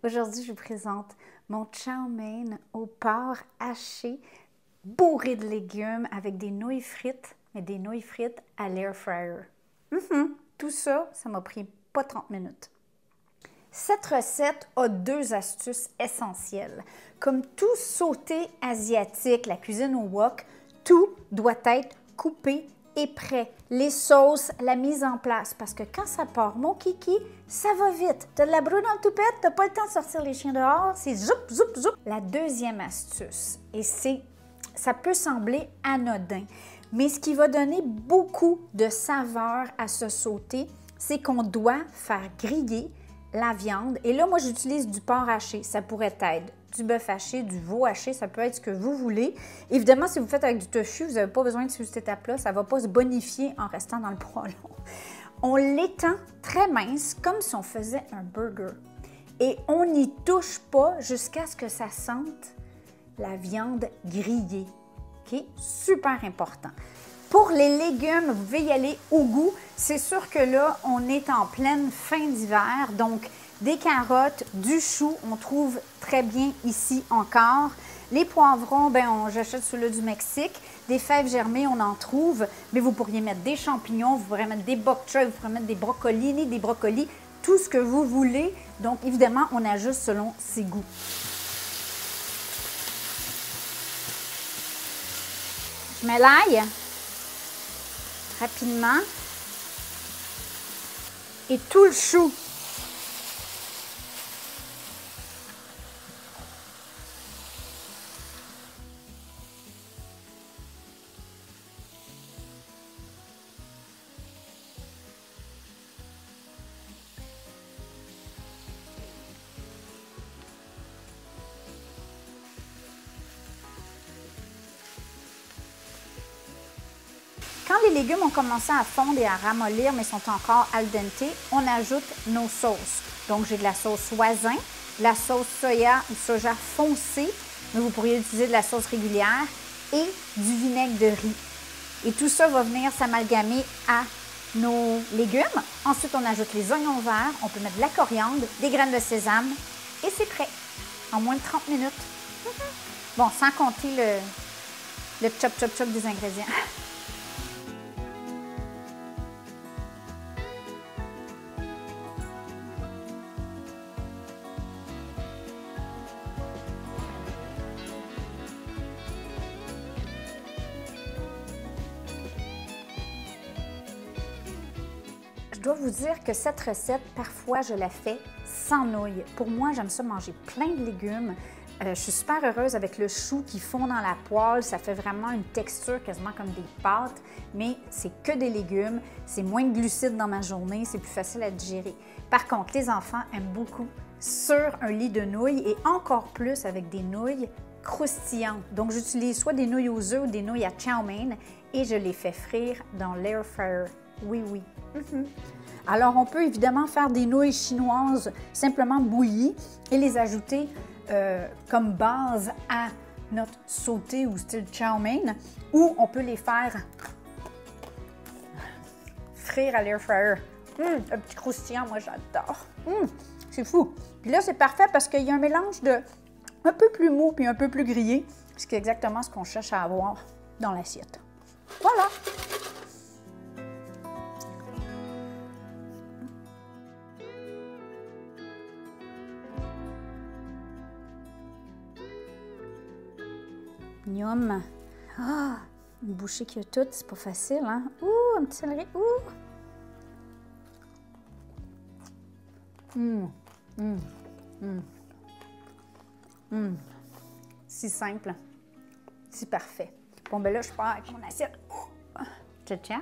Aujourd'hui, je vous présente mon chow mein au porc haché, bourré de légumes avec des nouilles frites, mais des nouilles frites à l'air fryer. Tout ça, ça m'a pris pas 30 minutes. Cette recette a deux astuces essentielles. Comme tout sauté asiatique, la cuisine au wok, tout doit être coupé et prêt. Les sauces, la mise en place, parce que quand ça part, mon kiki, ça va vite. T'as de la brûle dans le toupette, t'as pas le temps de sortir les chiens dehors, c'est zoup, zoup, zoup. La deuxième astuce, et ça peut sembler anodin, mais ce qui va donner beaucoup de saveur à ce sauté, c'est qu'on doit faire griller la viande. Et là, moi, j'utilise du porc haché. Ça pourrait être du bœuf haché, du veau haché, ça peut être ce que vous voulez. Évidemment, si vous faites avec du tofu, vous n'avez pas besoin de suivre cette étape-là. Ça ne va pas se bonifier en restant dans le poêlon. On l'étend très mince, comme si on faisait un burger. Et on n'y touche pas jusqu'à ce que ça sente la viande grillée. OK? Super important. Pour les légumes, vous pouvez y aller au goût. C'est sûr que là, on est en pleine fin d'hiver, donc des carottes, du chou, on trouve très bien ici encore. Les poivrons, j'achète ceux-là du Mexique. Des fèves germées, on en trouve, mais vous pourriez mettre des champignons, vous pourriez mettre des bok choy, vous pourriez mettre des brocolis, tout ce que vous voulez. Donc, évidemment, on ajuste selon ses goûts. Je mets l'ail rapidement et tout le chou. Quand les légumes ont commencé à fondre et à ramollir, mais sont encore al dente, on ajoute nos sauces. Donc, j'ai de la sauce voisin, la sauce soya ou soja foncé, mais vous pourriez utiliser de la sauce régulière, et du vinaigre de riz. Et tout ça va venir s'amalgamer à nos légumes. Ensuite, on ajoute les oignons verts, on peut mettre de la coriandre, des graines de sésame, et c'est prêt, en moins de 30 minutes. Bon, sans compter le chop, chop, chop des ingrédients. Je dois vous dire que cette recette, parfois, je la fais sans nouilles. Pour moi, j'aime ça manger plein de légumes. Je suis super heureuse avec le chou qui fond dans la poêle. Ça fait vraiment une texture quasiment comme des pâtes, mais c'est que des légumes. C'est moins de glucides dans ma journée. C'est plus facile à digérer. Par contre, les enfants aiment beaucoup sur un lit de nouilles et encore plus avec des nouilles croustillantes. Donc, j'utilise soit des nouilles aux œufs ou des nouilles à chow mein et je les fais frire dans l'air fryer. Oui, oui. Alors, on peut évidemment faire des nouilles chinoises simplement bouillies et les ajouter comme base à notre sauté ou style chow mein, ou on peut les faire frire à l'air fryer. Un petit croustillant, moi j'adore. C'est fou. Puis là, c'est parfait parce qu'il y a un mélange de un peu plus mou puis un peu plus grillé, ce qui est exactement ce qu'on cherche à avoir dans l'assiette. Voilà! Miam! Ah! Une bouchée qui a tout, c'est pas facile, hein? Ouh! Un petit céleri! Si simple, si parfait. Bon, ben là, je pars avec mon assiette. Ciao, ciao!